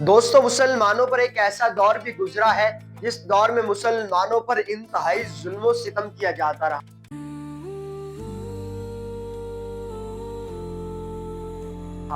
दोस्तों, मुसलमानों पर एक ऐसा दौर भी गुजरा है जिस दौर में मुसलमानों पर इंतहाई जुल्म सितम किया जाता रहा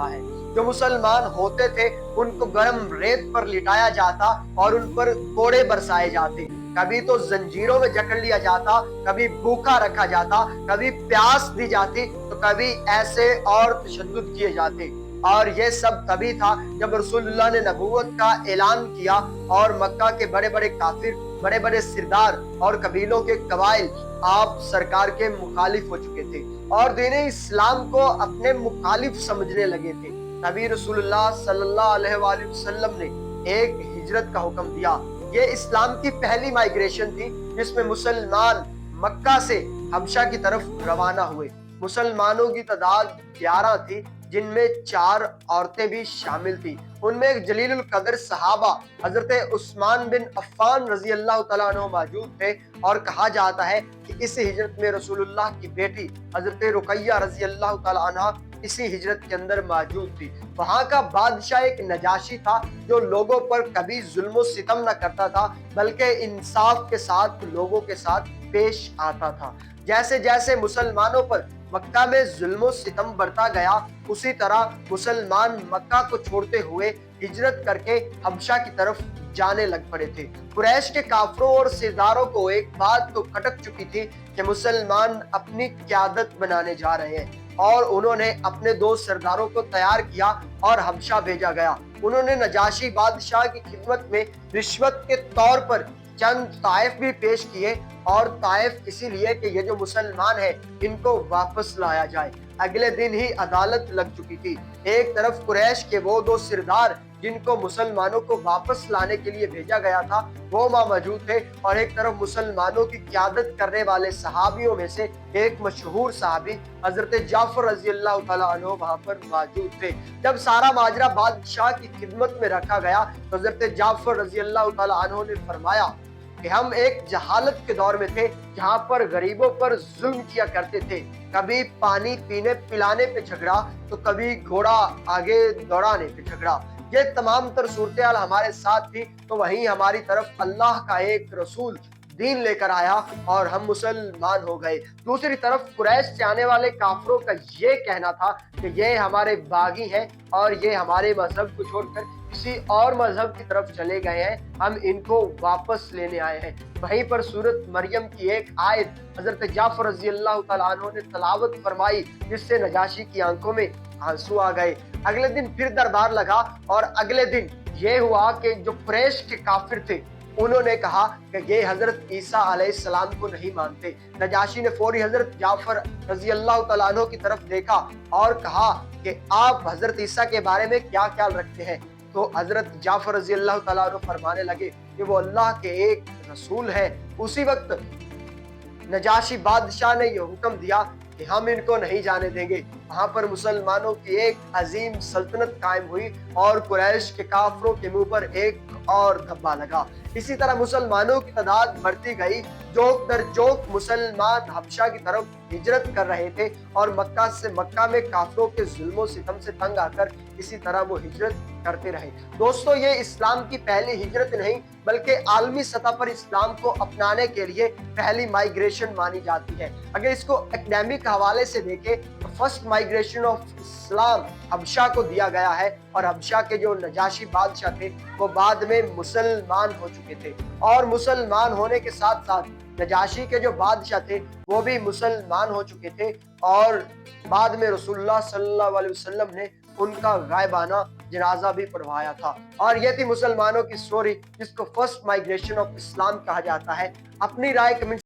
है। जो मुसलमान होते थे उनको गर्म रेत पर लिटाया जाता और उन पर कोड़े बरसाए जाते। कभी तो जंजीरों में जकड़ लिया जाता, कभी भूखा रखा जाता, कभी प्यास दी जाती, तो कभी ऐसे और तशद्दुद किए जाते। और ये सब तभी था जब रसूलुल्लाह ने नबूवत का ऐलान किया और मक्का के बड़े बड़े काफिर, बड़े बड़े सिरदार और कबीलों के कबाइल आप सरकार के मुखालिफ हो चुके थे और दीन इस्लाम को अपने मुखालिफ समझने लगे थे। तभी रसूलुल्लाह सल्लल्लाहु अलैहि वसल्लम ने एक हिजरत का हुक्म दिया। ये इस्लाम की पहली माइग्रेशन थी जिसमें मुसलमान मक्का से हबशा की तरफ रवाना हुए। मुसलमानों की तादाद 11 थी, जिनमें 4 औरतें भी शामिल थी। उनमें एक जलीलुल कदर सहाबा हजरत उस्मान बिन अफ़्फ़ान रजी अल्लाह तआला अन्हु मौजूद थे और कहा जाता है कि इस हिजरत में रसूलुल्लाह की बेटी हजरत रुकैया रजी अल्लाह तआला अन्हा इसी हिजरत के अंदर मौजूद थी। वहां का बादशाह एक नजाशी था जो लोगों पर कभी जुल्म सितम न करता था, बल्कि इंसाफ के साथ लोगों के साथ पेश आता था। जैसे जैसे मुसलमानों पर मक्का में जुल्म सितम बढ़ता गया, उसी तरह मुसलमान मक्का को छोड़ते हुए हिजरत करके हबशा की तरफ जाने लग पड़े थे। कुरैश के काफरों और सरदारों को एक बात तो खटक चुकी थी कि मुसलमान अपनी क़यादत बनाने जा रहे हैं और उन्होंने अपने 2 सरदारों को तैयार किया और हबशा भेजा गया। उन्होंने नजाशी बादशाह की खिदमत में रिश्वत के तौर पर चंद ताइफ भी पेश किए और ताइफ इसीलिए कि ये जो मुसलमान है इनको वापस लाया जाए। अगले दिन ही अदालत लग चुकी थी। एक तरफ कुरैश के वो 2 सरदार जिनको मुसलमानों को वापस लाने के लिए भेजा गया था वो वहां मौजूद थे और एक तरफ मुसलमानों की क़यादत करने वाले सहाबियों में से एक मशहूर सहाबी हजरत जाफर रजी अल्लाह तआला अन्हु वहां पर मौजूद थे। जब सारा माजरा बादशाह की खिदमत में रखा गया तो हजरत जाफर रजी अल्लाह तआला अन्हु ने फरमाया कि हम एक जहालत के दौर में थे जहां पर गरीबों पर जुल्म किया करते थे। कभी पानी पीने पिलाने पे झगड़ा तो कभी घोड़ा आगे दौड़ाने पे झगड़ा। ये तमाम तर सूरत हमारे साथ थी, तो वहीं हमारी तरफ अल्लाह का एक रसूल दीन लेकर आया और हम मुसलमान हो गए। दूसरी तरफ कुरैश से आने वाले काफरों का ये कहना था कि ये हमारे बागी हैं और ये हमारे मजहब को छोड़कर किसी और मजहब की तरफ चले गए हैं, हम इनको वापस लेने आए हैं। वहीं पर सूरत मरियम की एक आयत हजरत जाफर रजी अल्लाह तआला अन्हु ने तलावत फरमाई जिससे नजाशी की आंखों में आंसू आ गए। अगले दिन फिर दरबार लगा और अगले दिन ये हुआ कि जो कुरैश के काफिर थे उन्होंने कहा कि ये हजरत ईसा अलैहिस्सलाम को नहीं मानते। नजाशी ने फौरी हजरत जाफर रजी अल्लाह तआला अन्हु की तरफ देखा और कहा कि आप हजरत ईसा के बारे में क्या ख्याल रखते हैं। तो हजरत जाफर रजी अल्लाह तआला अन्हु फरमाने लगे कि वो अल्लाह के एक रसूल है। उसी वक्त नजाशी बादशाह ने यह हुक्म दिया कि हम इनको नहीं जाने देंगे। वहां पर मुसलमानों की एक अजीम सल्तनत कायम हुई और कुरैश के काफरों के मुंह पर एक और धब्बा लगा। इसी तरह मुसलमानों की तादाद बढ़ती गई। जोक दर जोक मुसलमान हबशा की तरफ हिजरत कर रहे थे और मक्का में काफरों के जुल्म सितम से तंग आकर इसी तरह वो हिजरत करते रहे। दोस्तों, ये इस्लाम की पहली हिजरत नहीं बल्कि आलमी सतह पर इस्लाम को अपनाने के लिए पहली माइग्रेशन मानी जाती है। अगर इसको एकेडमिक हवाले से देखें तो फर्स्ट माइग्रेशन ऑफ इस्लाम हबशा को दिया गया है और हबशा के जो नजाशी बादशाह थे वो बाद में मुसलमान हो चुके थे और मुसलमान होने के साथ साथ नजाशी के जो बादशाह थे वो भी मुसलमान हो चुके थे और बाद में रसूलुल्लाह सल्लल्लाहु अलैहि वसल्लम ने उनका गायबाना जनाजा भी पढ़वाया था। और ये थी मुसलमानों की स्टोरी जिसको फर्स्ट माइग्रेशन ऑफ इस्लाम कहा जाता है। अपनी राय कमेंट